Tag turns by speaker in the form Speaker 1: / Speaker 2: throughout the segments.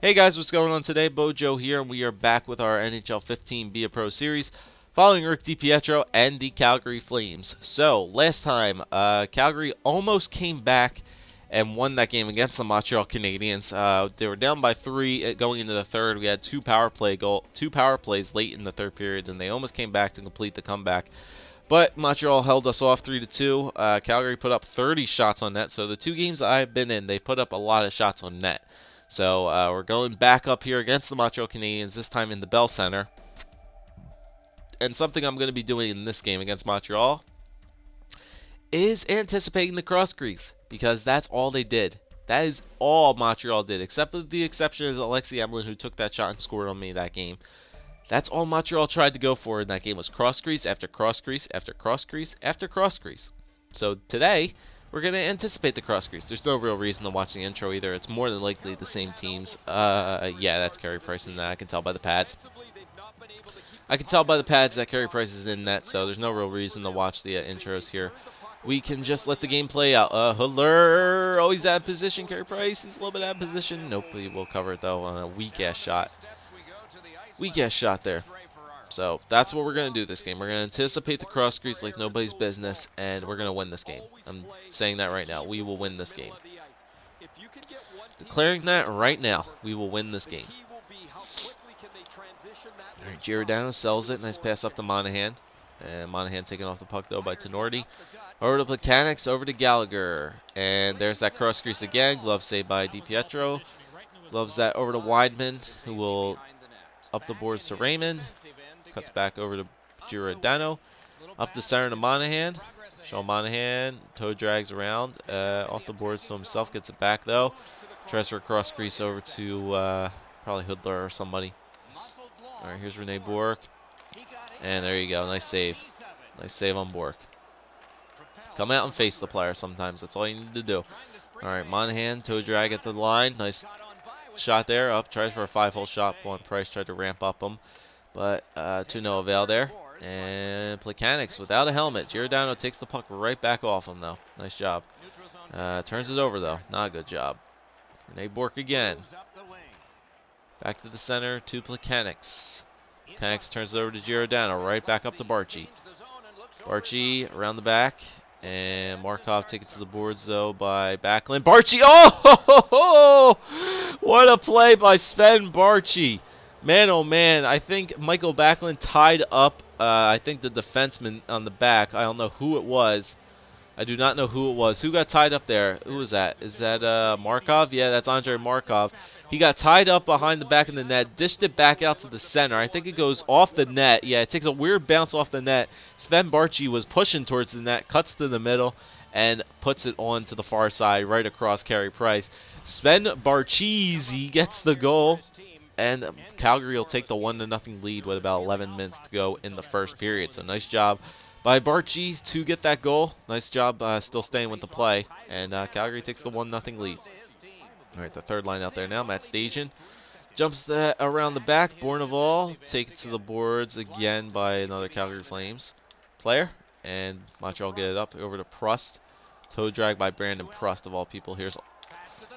Speaker 1: Hey guys, what's going on today? Bojo here, and we are back with our NHL 15 Be a Pro series following Rick DiPietro and the Calgary Flames. So, last time, Calgary almost came back and won that game against the Montreal Canadiens. They were down by 3 going into the third. We had two power plays late in the third period, and they almost came back to complete the comeback. But Montreal held us off 3-2. Calgary put up 30 shots on net. So the two games I've been in, they put up a lot of shots on net. So we're going back up here against the Montreal Canadiens, this time in the Bell Center. And something I'm going to be doing in this game against Montreal is anticipating the cross crease, because that's all they did. That is all Montreal did, except for the exception is Alexei Emelin, who took that shot and scored on me that game. That's all Montreal tried to go for in that game, was cross crease after cross crease after cross crease after cross crease. So today, we're going to anticipate the cross crease. There's no real reason to watch the intro either. It's more than likely the same teams. Yeah, that's Carey Price in that. I can tell by the pads. I can tell by the pads that Carey Price is in net, so there's no real reason to watch the intros here. We can just let the game play out. Huller, oh, he's out of position. Carey Price, he's a little bit out of position. Nope, he will cover it, though, on a weak-ass shot. Weak-ass shot there. So that's what we're going to do this game. We're going to anticipate the cross crease like nobody's business, and we're going to win this game. I'm saying that right now. We will win this game. Declaring that right now. We will win this game. All right, Giordano sells it. Nice pass up to Monahan. And Monahan taken off the puck, though, by Tenorti. Over to Plekanec, over to Gallagher. And there's that cross crease again. Glove saved by DiPietro. Gloves that over to Weidman, who will up the boards to Raymond. Cuts back over to Giordano. Up the center to Monahan. Sean Monahan. Toe drags around. Off the boards to himself. Gets it back, though. Tries for a cross crease over to probably Hoodler or somebody. All right, here's Rene Bourque. And there you go. Nice save. Nice save on Bourque. Come out and face the player sometimes. That's all you need to do. All right, Monahan. Toe drag at the line. Nice shot there. Up. Tries for a 5-hole shot. Price tried to ramp up him. But to no avail there. And Plekanec without a helmet. Giordano takes the puck right back off him, though. Nice job. Turns it over, though. Not a good job. Rene Bourque again. Back to the center to Plekanec. Plekanec turns it over to Giordano. Right back up to Barchi. Barchi around the back. And Markov taken to the boards, though, by Backlund. Barchi! Oh! What a play by Sven Barchi. Man, oh man, I think Michael Backlund tied up, I think the defenseman on the back. I don't know who it was. I do not know who it was. Who got tied up there? Who was that? Is that Markov? Yeah, that's Andrei Markov. He got tied up behind the back of the net, dished it back out to the center. I think it goes off the net. Yeah, it takes a weird bounce off the net. Sven Barchi was pushing towards the net, cuts to the middle, and puts it on to the far side, right across Carey Price. Sven Barchi gets the goal. And Calgary will take the 1-0 lead with about 11 minutes to go in the first period. So nice job by Barchi to get that goal. Nice job still staying with the play. And Calgary takes the 1-0 lead. All right, the third line out there now. Matt Stajan jumps around the back. Bourneval taken to the boards again by another Calgary Flames player. And Montreal get it up over to Prust. Toe drag by Brandon Prust, of all people. Here's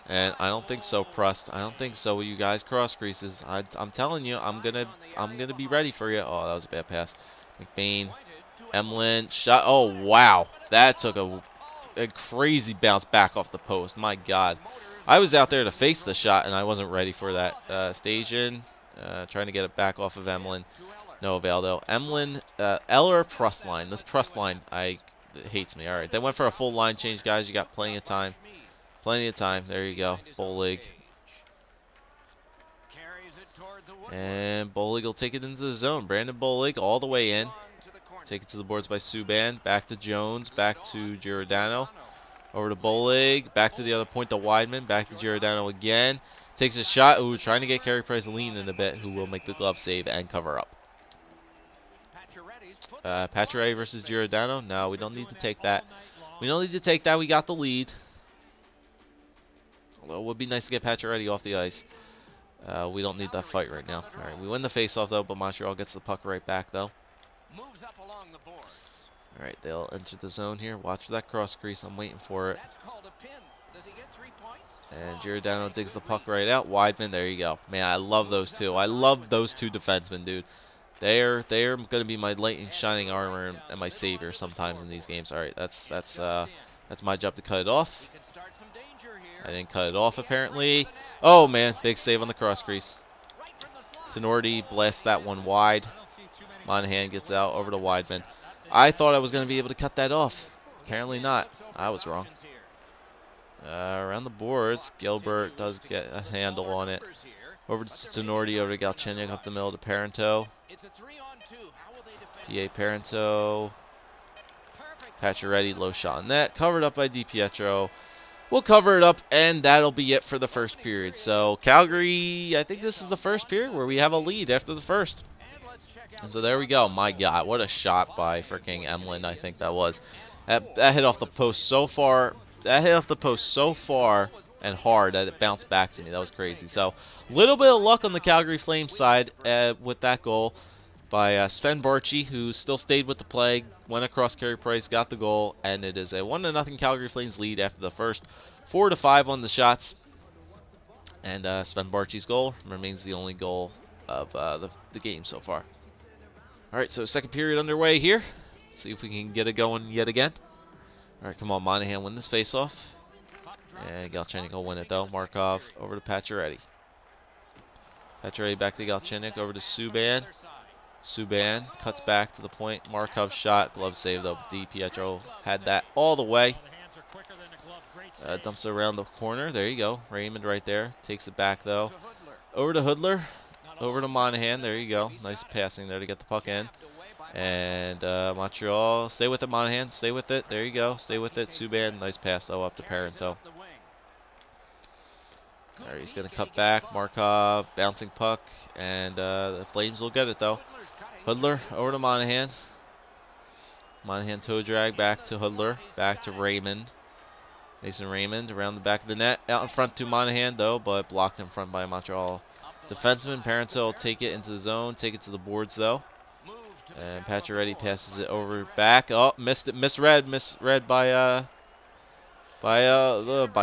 Speaker 1: And I don't think so, Prust. I don't think so. You guys cross creases. I'm telling you, I'm gonna be ready for you. Oh, that was a bad pass. McBain, Emelin, shot. Oh wow, that took a crazy bounce back off the post. My God, I was out there to face the shot and I wasn't ready for that. Station trying to get it back off of Emelin. No avail though. Emelin, Eller, Prust line. This Prust line, it hates me. All right, they went for a full line change, guys. You got plenty of time. Plenty of time. There you go. Bolig. And Bolig will take it into the zone. Brandon Bolig all the way in. Take it to the boards by Subban. Back to Jones. Back to Giordano. Over to Bolig. Back to the other point to Weidman. Back to Giordano again. Takes a shot. Ooh, trying to get Carey Price lean in a bit. Who will make the glove save and cover up. Pacioretty versus Giordano. No, we don't need to take that. We don't need to take that. We got the lead. Although it would be nice to get Pacioretty off the ice. We don't need that fight right now. All right, we win the faceoff though, but Montreal gets the puck right back though. All right, they'll enter the zone here. Watch for that cross crease. I'm waiting for it. And Giordano digs the puck right out. Weidman, there you go. Man, I love those two. I love those two defensemen, dude. They're going to be my lightning shining armor and my savior sometimes in these games. All right, that's my job to cut it off. I didn't cut it off apparently. Oh man, big save on the cross crease. Tenorti blasts that one wide. Monahan gets out over to Weidman. I thought I was going to be able to cut that off. Apparently not. I was wrong. Around the boards, Gilbert does get a handle on it. Over to Tenorti, over to Galchenyuk, up the middle to Parento. PA Parento. Pacioretty, low shot on net. Covered up by DiPietro. We'll cover it up, and that'll be it for the first period. So, Calgary, I think this is the first period where we have a lead after the first. And so there we go. My God, what a shot by freaking Emlyn, I think that was. That hit off the post so far. That hit off the post so far and hard that it bounced back to me. That was crazy. So, a little bit of luck on the Calgary Flames side with that goal by Sven Barchi, who still stayed with the play, went across Carey Price, got the goal, and it is a 1-0 Calgary Flames lead after the first. 4-5 on the shots, and Sven Barchi's goal remains the only goal of the game so far. All right, so second period underway here. Let's see if we can get it going yet again. All right, come on, Monahan, win this faceoff. And Galchenyuk will win it, though. Markov over to Pacioretty. Pacioretty back to Galchenyuk, over to Subban. Subban cuts back to the point. Markov shot. Glove save, though. DiPietro had that all the way. Dumps it around the corner. There you go. Raymond right there. Takes it back, though. Over to Hoodler. Over to Monahan. There you go. Nice passing there to get the puck in. And Montreal. Stay with it, Monahan. Stay with it. There you go. Stay with it. Subban. Nice pass, though, up to Parento. There, he's going to cut back. Markov. Bouncing puck. And the Flames will get it, though. Hoodler over to Monahan. Monahan toe drag back to Hoodler. Back to Raymond. Mason Raymond around the back of the net. Out in front to Monahan, though, but blocked in front by Montreal defenseman. Parento will take it into the zone. Take it to the boards, though. And Pacioretty passes it over back. Oh, missed it. Misread by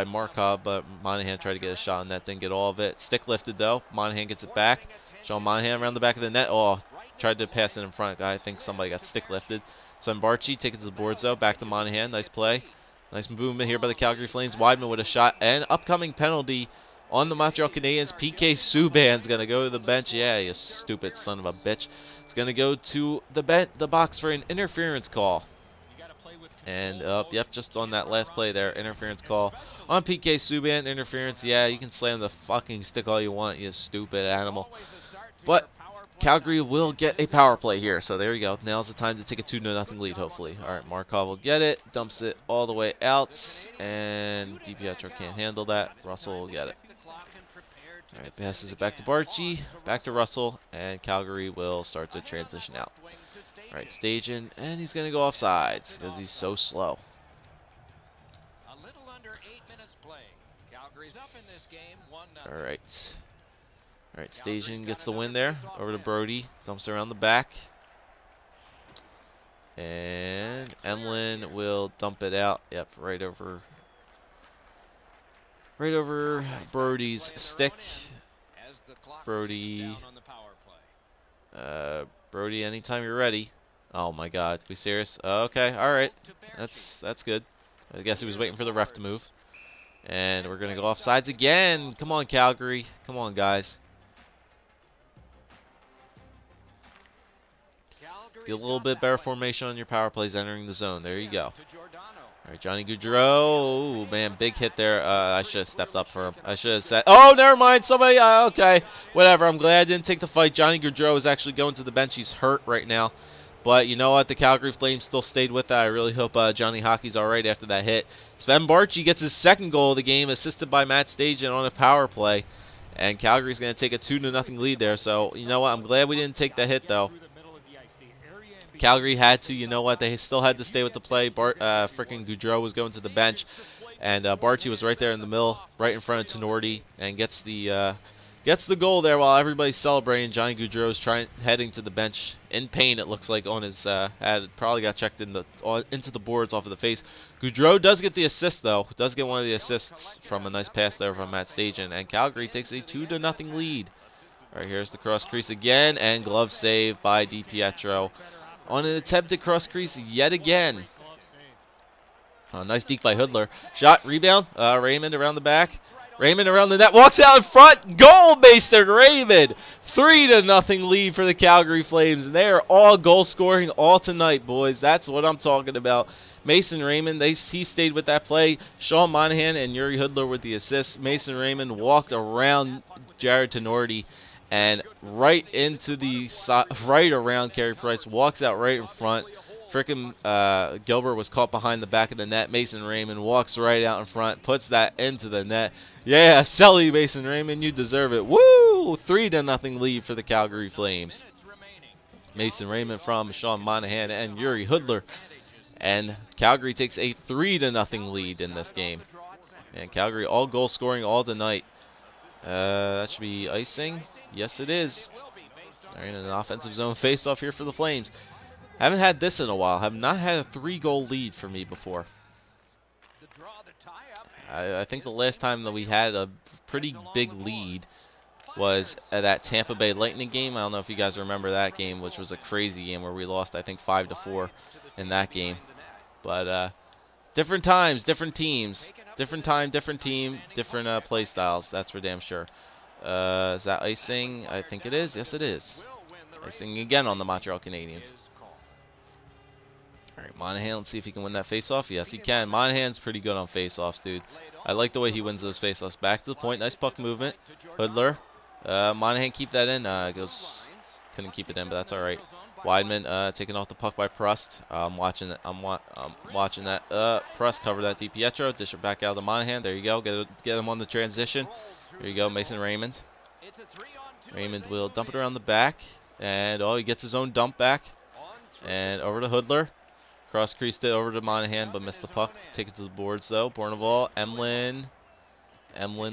Speaker 1: Markov, but Monahan tried to get a shot on that. Didn't get all of it. Stick lifted, though. Monahan gets it back. Sean Monahan around the back of the net. Oh, tried to pass it in front. I think somebody got stick lifted. Sven Barchi take it to the boards, though. Back to Monahan. Nice play. Nice movement here by the Calgary Flames. Weidman with a shot. And upcoming penalty on the Montreal Canadiens. PK Subban's going to go to the bench. Yeah, you stupid son of a bitch. It's going to go to the box for an interference call. And, yep, just on that last play there, interference call on PK Subban. Interference, yeah, you can slam the fucking stick all you want, you stupid animal. But Calgary will get a power play here, so there you go. Now's the time to take a 2-0 lead, hopefully. All right, Markov will get it, dumps it all the way out, and DiPietro can't handle that. Russell will get it. All right, passes it back to Barchi, back to Russell, and Calgary will start to transition out. All right, staging, and he's going to go offsides because he's so slow.
Speaker 2: A little under 8 minutes play. Calgary's up in this game, 1-0.
Speaker 1: All right. All right, Stasian gets the win there. Over to Brody. Dumps around the back. And Emlyn will dump it out. Yep, right over Brody's stick. Brody. Brody, anytime you're ready. Oh my God, be serious? Okay, all right. That's good. I guess he was waiting for the ref to move. And we're gonna go offsides again. Come on, Calgary. Come on, guys. Get a little bit better formation on your power plays entering the zone. There you go. All right, Johnny Gaudreau. Oh, man, big hit there. I should have stepped up for him. I should have said, oh, never mind. Somebody, okay. Whatever. I'm glad I didn't take the fight. Johnny Gaudreau is actually going to the bench. He's hurt right now. But you know what? The Calgary Flames still stayed with that. I really hope Johnny Hockey's all right after that hit. Sven Barchi gets his second goal of the game, assisted by Matt Stajan on a power play. And Calgary's going to take a 2-0 lead there. So, you know what? I'm glad we didn't take the hit, though. Calgary had to, you know what, they still had to stay with the play. Freaking Gaudreau was going to the bench, and Barchi was right there in the middle, right in front of Tenorti, and gets the Gets the goal there while everybody's celebrating. Johnny Gaudreau's heading to the bench in pain. It looks like on his head. Probably got checked into the boards off of the face. Gaudreau does get the assist though. Does get one of the assists from a nice pass there from Matt Stajan, and Calgary takes a 2-0 lead. All right, here's the cross crease again, and glove save by DiPietro on an attempted cross crease yet again. Nice deke by Hoodler. Shot, rebound. Raymond around the back. Raymond around the net, walks out in front. Goal, Mason Raymond. 3-0 lead for the Calgary Flames, and they are all goal scoring all tonight, boys. That's what I'm talking about. Mason Raymond, he stayed with that play. Sean Monahan and Yuri Hoodler with the assists. Mason Raymond walked around Jared Tenorti and right around Carey Price, walks out right in front. Frickin' Gilbert was caught behind the back of the net. Mason Raymond walks right out in front, puts that into the net. Yeah, Selly, Mason Raymond, you deserve it. Woo! 3-0 lead for the Calgary Flames. Mason Raymond from Sean Monahan and Yuri Hoodler. And Calgary takes a 3-0 lead in this game. And Calgary all goal scoring all tonight. That should be icing. Yes, it is. All right, an offensive zone face-off here for the Flames. Haven't had this in a while. Have not had a 3-goal lead for me before. I think the last time that we had a pretty big lead was at that Tampa Bay Lightning game. I don't know if you guys remember that game, which was a crazy game where we lost, I think, 5-4 in that game. But different times, different teams. Different time, different team, different play styles. That's for damn sure. Is that icing? I think it is. Yes, it is. Icing again on the Montreal Canadiens. All right, Monahan, let's see if he can win that faceoff. Yes, he can. Monahan's pretty good on faceoffs, dude. I like the way he wins those faceoffs. Back to the point. Nice puck movement. Hoodler. Monahan, keep that in. Couldn't keep it in, but that's all right. Weidman taking off the puck by Prust. I'm watching it. I'm watching that. Prust cover that DiPietro. Dish it back out to Monahan. There you go. Get him on the transition. There you go, Mason Raymond. Raymond will dump it around the back, and he gets his own dump back, and over to Hoodler. Cross creased it over to Monahan, but missed the puck. Take it to the boards, though. Bourneval, Emlyn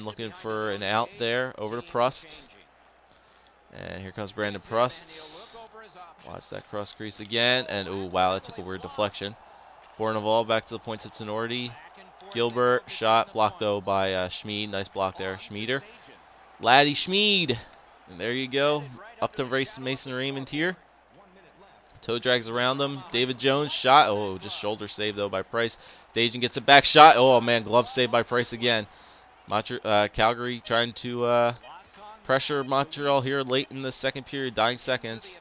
Speaker 1: looking for an out there. Over to Prust. And here comes Brandon Prust. Watch that cross crease again. And, oh, wow, that took a weird deflection. Bourneval back to the point to Tenorti. Gilbert, shot, blocked, though, by Schmid. Nice block there, Schmieder. Laddie Schmid. And there you go. Up to Mason Raymond here. Toe drags around him. David Jones, shot. Oh, just shoulder save, though, by Price. Dajan gets a back shot. Oh, man, glove save by Price again. Calgary trying to pressure Montreal here late in the second period, dying seconds.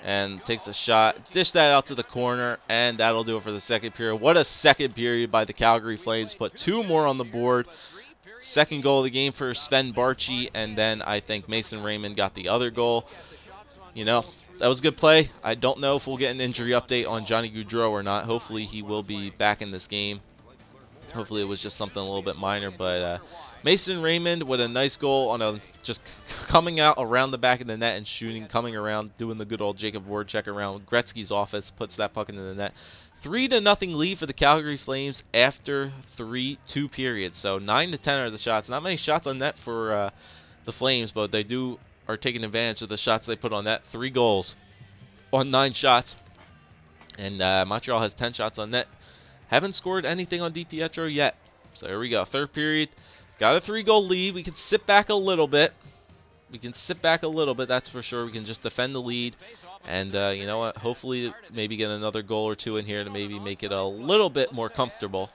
Speaker 1: And takes a shot. Dish that out to the corner, and that'll do it for the second period. What a second period by the Calgary Flames. Put 2 more on the board. Second goal of the game for Sven Barchi, and then I think Mason Raymond got the other goal. You know, that was a good play. I don't know if we'll get an injury update on Johnny Gaudreau or not. Hopefully he will be back in this game. Hopefully it was just something a little bit minor. But Mason Raymond with a nice goal on just coming out around the back of the net and shooting, coming around, doing the good old Jacob Voracek around Gretzky's office, puts that puck into the net. 3-0 lead for the Calgary Flames after 2 periods. So 9 to 10 are the shots. Not many shots on net for the Flames, but they are taking advantage of the shots they put on net. 3 goals on 9 shots. And Montreal has 10 shots on net. Haven't scored anything on DiPietro yet. So here we go. 3rd period. Got a 3-goal lead. We can sit back a little bit. That's for sure. We can just defend the lead. And you know what? Hopefully maybe get another goal or 2 in here to maybe make it a little bit more comfortable.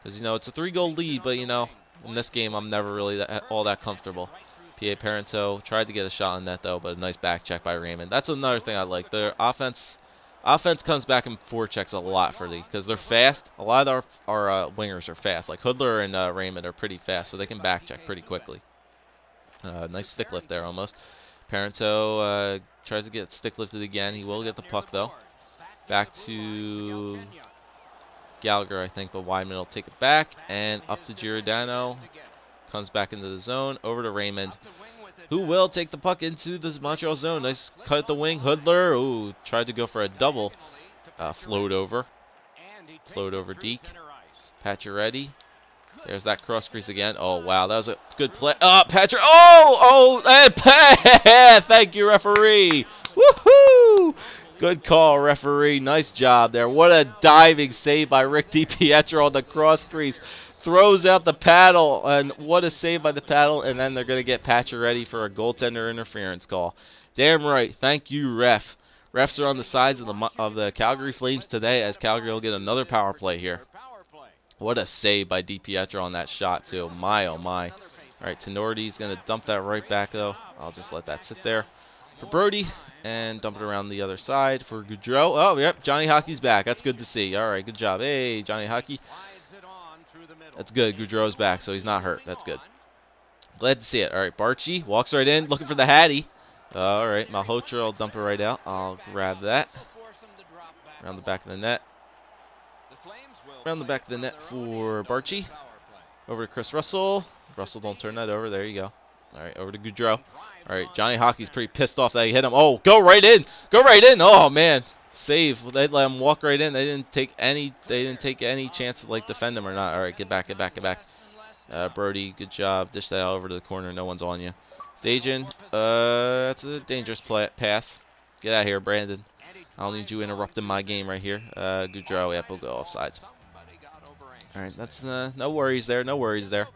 Speaker 1: Because, you know, it's a 3-goal lead, but, you know, in this game I'm never really all that comfortable. P.A. Parento tried to get a shot on net, though, but a nice back check by Raymond. That's another thing I like. Their offense comes back and forechecks a lot for because they're fast. A lot of our wingers are fast. Like Hoodler and Raymond are pretty fast, so they can back check pretty quickly. Nice stick lift there almost. Parento tries to get stick lifted again. He will get the puck, though. Back to Gallagher, I think, but Weidman will take it back. And up to Giordano. Comes back into the zone. Over to Raymond, who will take the puck into this Montreal zone. Nice cut at the wing. Hoodler, ooh, tried to go for a double. Float over. Float over Deke. Pacioretty. There's that cross crease again. Oh, wow. That was a good play. Oh, Patrick. Oh, and thank you, referee. Woohoo! Good call, referee. Nice job there. What a diving save by Rick DiPietro on the cross crease. Throws out the paddle, and what a save by the paddle, and then they're going to get Patrick ready for a goaltender interference call. Damn right. Thank you, ref. Refs are on the sides of the Calgary Flames today, as Calgary will get another power play here. What a save by DiPietro on that shot, too. My, oh, my. All right, Tenorti's going to dump that right back, though. I'll just let that sit there for Brody and dump it around the other side for Gaudreau. Oh, yep, Johnny Hockey's back. That's good to see. All right, good job. Hey, Johnny Hockey. That's good. Gaudreau's back, so he's not hurt. That's good. Glad to see it. All right, Barchi walks right in, looking for the Hattie. All right, Malhotra will dump it right out. I'll grab that. Around the back of the net. Around the back of the net for Barchi. Over to Chris Russell. Russell, don't turn that over. There you go. All right, over to Gaudreau. All right, Johnny Hockey's pretty pissed off that he hit him. Oh, go right in. Go right in. Oh, man. Save. They let him walk right in. They didn't take any chance to like defend him or not. All right, get back. Brody, good job. Dish that over to the corner. No one's on you. Staging. That's a dangerous pass. Get out of here, Brandon. I don't need you interrupting my game right here. Gaudreau, yep, we'll go offsides. All right, that's no worries there. No worries there.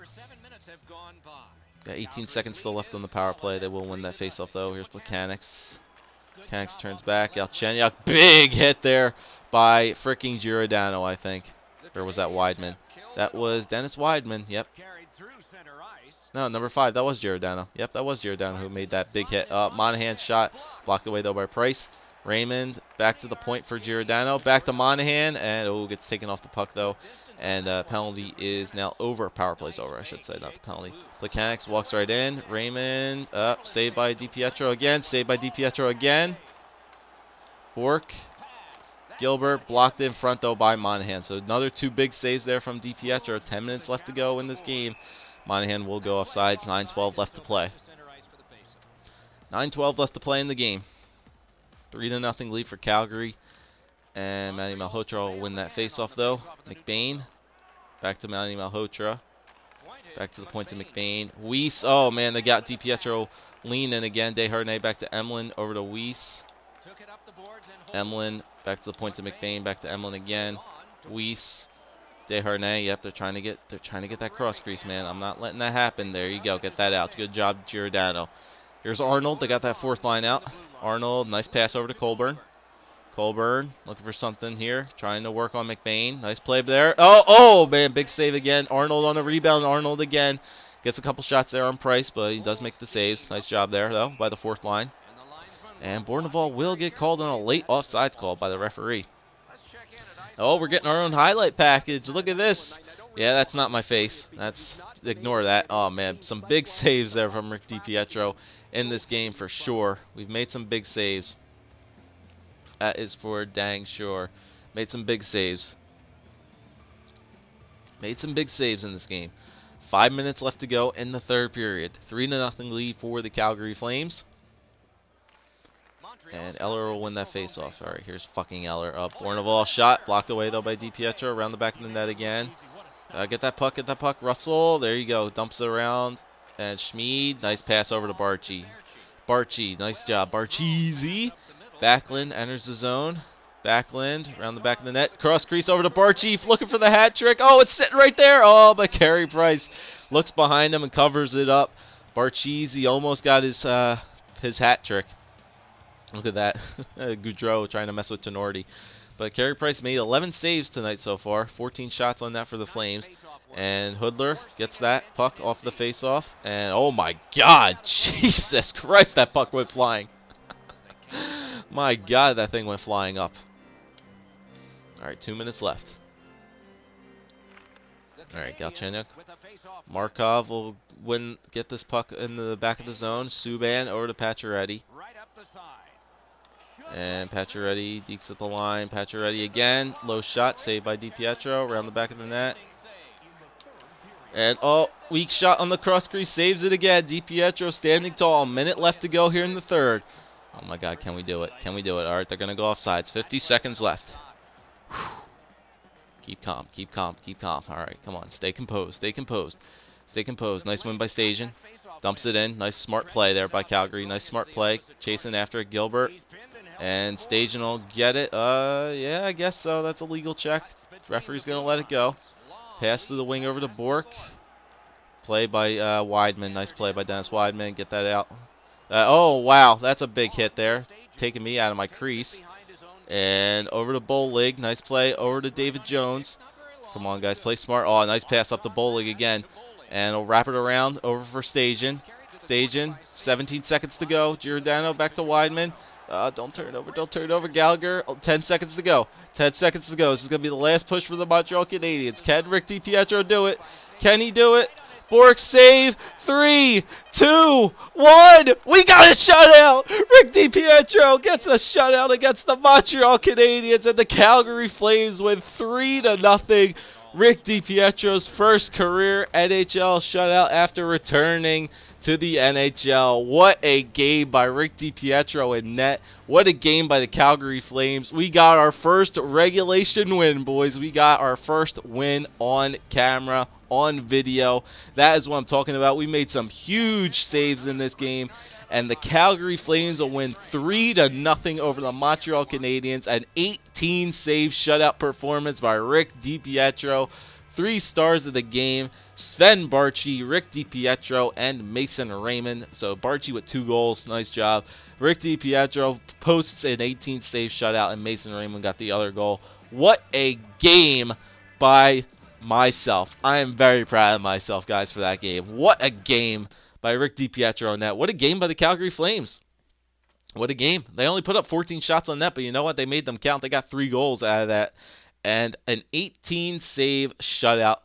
Speaker 1: Got 18 seconds still left on the power play. They will win that faceoff though. Here's Plekanec. Plekanec turns back. Galchenyuk, big hit there by freaking Giordano, I think. Or was that Wideman? That was Dennis Wideman. Yep. No, number 5. That was Giordano. Yep, that was Giordano who made that big hit. Monahan's shot blocked away though by Price. Raymond back to the point for Giordano. Back to Monahan, and gets taken off the puck though. And penalty is now over. Power play's over, I should say, not the penalty. Plekanec walks right in. Raymond up, saved by DiPietro again. Saved by DiPietro again. Bork. Gilbert blocked in front though by Monahan. So another 2 big saves there from DiPietro. 10 minutes left to go in this game. Monahan will go offsides. 9:12 left to play. 9:12 left to play in the game. 3-0 lead for Calgary. And Manny Malhotra will win that faceoff though. McBain. Back to Manny Malhotra. Back to the point to McBain. Weiss. Oh man, they got DiPietro leaning again. Desharnais back to Emlyn. Over to Weiss. Emlyn back to the point to McBain. Back to Emlyn again. Weiss. Desharnais. Yep, they're trying to get that cross crease, man. I'm not letting that happen. There you go. Get that out. Good job, Giordano. Here's Arnold. They got that 4th line out. Arnold, nice pass over to Colburn. Colburn looking for something here. Trying to work on McBain. Nice play there. Oh, man. Big save again. Arnold on the rebound. Arnold again. Gets a couple shots there on Price, but he does make the saves. Nice job there, though, by the 4th line. And Bourneval will get called on a late offsides call by the referee. Oh, we're getting our own highlight package. Look at this. Yeah, that's not my face. Ignore that. Oh, man. Some big saves there from Rick DiPietro in this game for sure. We've made some big saves. That is for dang sure. Made some big saves. Made some big saves in this game. 5 minutes left to go in the 3rd period. 3-0 lead for the Calgary Flames. And Eller will win that faceoff. All right, here's fucking Eller up. Bourneval shot. Blocked away, though, by DiPietro. Around the back of the net again. Get that puck. Get that puck. Russell. There you go. Dumps it around. And Schmid. Nice pass over to Barchi. Barchi. Nice job. Barchi. Backlund enters the zone. Backlund around the back of the net. Cross crease over to Barchi. Looking for the hat trick. Oh, it's sitting right there. Oh, but Carey Price looks behind him and covers it up. Barchi almost got his hat trick. Look at that. Gaudreau trying to mess with Tenorti. But Carey Price made 11 saves tonight so far. 14 shots on that for the Flames. And Hoodler gets that puck off the faceoff. And oh my God, Jesus Christ, that puck went flying. My God, that thing went flying up. All right, 2 minutes left. All right, Galchenyuk. Markov will get this puck in the back of the zone. Subban over to Pacioretty. And Pacioretty dekes at the line. Pacioretty again. Low shot, saved by DiPietro around the back of the net. And, weak shot on the cross crease. Saves it again. DiPietro standing tall. Minute left to go here in the 3rd. Oh, my God. Can we do it? Can we do it? All right, they're going to go offsides. 50 seconds left. Whew. Keep calm, keep calm, keep calm. All right, come on. Stay composed, stay composed. Stay composed. Nice win by Stajan. Dumps it in. Nice smart play there by Calgary. Nice smart play. Chasing after Gilbert. And Stajan will get it. Yeah, I guess so. That's a legal check. Referee's going to let it go. Pass to the wing over to Bork. Play by Weidman. Nice play by Dennis Weidman. Get that out. Oh, wow. That's a big hit there. Taking me out of my crease. And over to Bowlig. Nice play. Over to David Jones. Come on, guys. Play smart. Oh, nice pass up to Bowlig again. And we'll wrap it around over for Stajan. Stajan, 17 seconds to go. Giordano back to Weidman. Don't turn it over. Don't turn it over. Gallagher, 10 seconds to go. 10 seconds to go. This is going to be the last push for the Montreal Canadiens. Can Rick DiPietro do it? Can he do it? Bork save. 3, 2, 1. We got a shutout. Rick DiPietro gets a shutout against the Montreal Canadiens, and the Calgary Flames win 3-0. Rick DiPietro's first career NHL shutout after returning to the NHL. What a game by Rick DiPietro in net. What a game by the Calgary Flames. We got our first regulation win, boys. We got our first win on camera, on video. That is what I'm talking about. We made some huge saves in this game, and the Calgary Flames will win 3-0 over the Montreal Canadiens. An 18-save shutout performance by Rick DiPietro. 3 stars of the game: Sven Barchi, Rick DiPietro, and Mason Raymond. So Barchi with 2 goals. Nice job. Rick DiPietro posts an 18-save shutout, and Mason Raymond got the other goal. What a game by myself. I am very proud of myself, guys, for that game. What a game by Rick DiPietro on net. What a game by the Calgary Flames. What a game. They only put up 14 shots on net, but you know what? They made them count. They got 3 goals out of that. And an 18-save shutout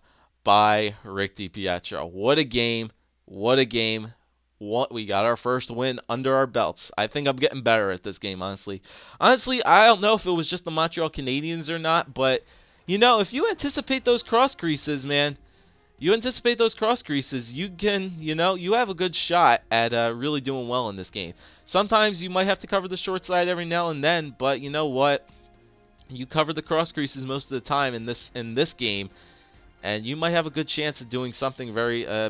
Speaker 1: by Rick DiPietro. What a game. What a game. We got our first win under our belts. I think I'm getting better at this game, honestly. Honestly, I don't know if it was just the Montreal Canadiens or not, but, you know, if you anticipate those cross creases, man, you can, you know, you have a good shot at really doing well in this game. Sometimes you might have to cover the short side every now and then, but you know what? You cover the cross creases most of the time in this game, and you might have a good chance of doing something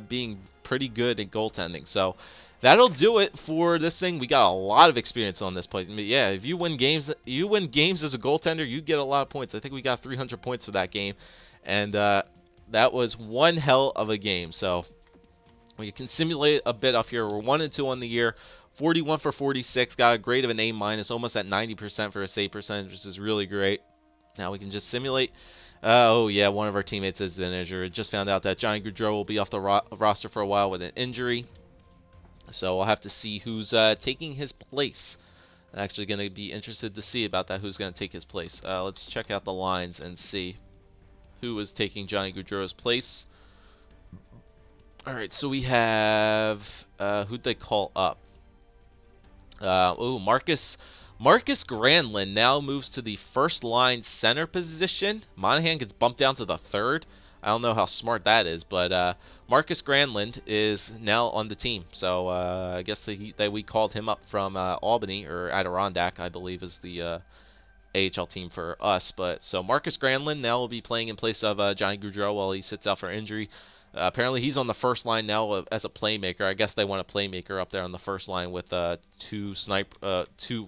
Speaker 1: being pretty good at goaltending. So that'll do it for this thing. We got a lot of experience on this place. Yeah, if you win games as a goaltender, you get a lot of points. I think we got 300 points for that game, and that was one hell of a game. So we can simulate a bit up here. We're 1-2 on the year. 41 for 46, got a grade of an A-, almost at 90% for a save percentage, which is really great. Now we can just simulate. Oh, yeah, one of our teammates has been injured. Just found out that Johnny Gaudreau will be off the roster for a while with an injury. So I'll have to see who's taking his place. I'm actually going to be interested to see about that, who's going to take his place. Let's check out the lines and see who is taking Johnny Gaudreau's place. All right, so we have, who'd they call up? Marcus Granlund now moves to the first-line center position. Monahan gets bumped down to the 3rd. I don't know how smart that is, but Marcus Granlund is now on the team. So I guess that we called him up from Albany, or Adirondack, I believe, is the AHL team for us. But so Marcus Granlund now will be playing in place of Johnny Gaudreau while he sits out for injury. Apparently he's on the first line now as a playmaker. I guess they want a playmaker up there on the first line with two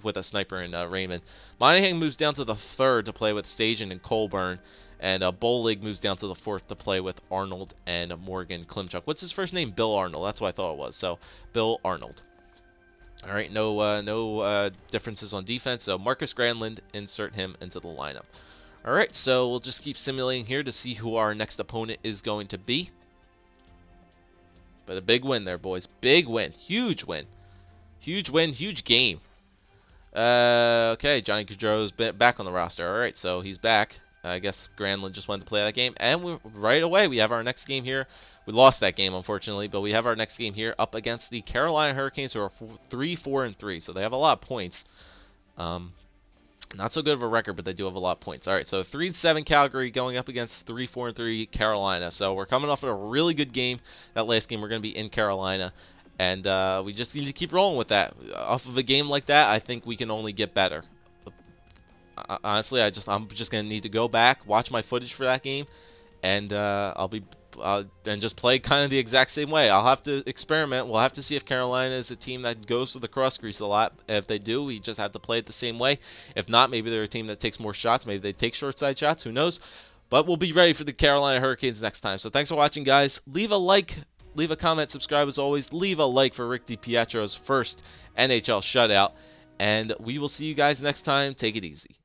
Speaker 1: with a sniper and Raymond. Monahan moves down to the 3rd to play with Stajan and Colburn, and Bowlig moves down to the 4th to play with Arnold and Morgan Klimchuk. What's his first name? Bill Arnold. That's what I thought it was. So Bill Arnold. All right, no differences on defense. So Marcus Granlund, insert him into the lineup. All right, so we'll just keep simulating here to see who our next opponent is going to be. But a big win there, boys. Big win. Huge win. Huge win. Huge game. Okay, Johnny Gaudreau's back on the roster. All right, so he's back. I guess Granlund just wanted to play that game. And right away, we have our next game here. We lost that game, unfortunately, but we have our next game here up against the Carolina Hurricanes, who are 3-4-3. So they have a lot of points. Not so good of a record, but they do have a lot of points. All right, so 3-7 Calgary going up against 3-4-3 Carolina. So we're coming off of a really good game. That last game, we're going to be in Carolina. And we just need to keep rolling with that. Off of a game like that, I think we can only get better. honestly, I'm just gonna need to go back, watch my footage for that game, and and just play kind of the exact same way. I'll have to experiment. We'll have to see if Carolina is a team that goes for the cross crease a lot. If they do, we just have to play it the same way. If not, maybe they're a team that takes more shots. Maybe they take short side shots. Who knows? But we'll be ready for the Carolina Hurricanes next time. So thanks for watching, guys. Leave a like, leave a comment, subscribe as always. Leave a like for Rick DiPietro's first NHL shutout. And we will see you guys next time. Take it easy.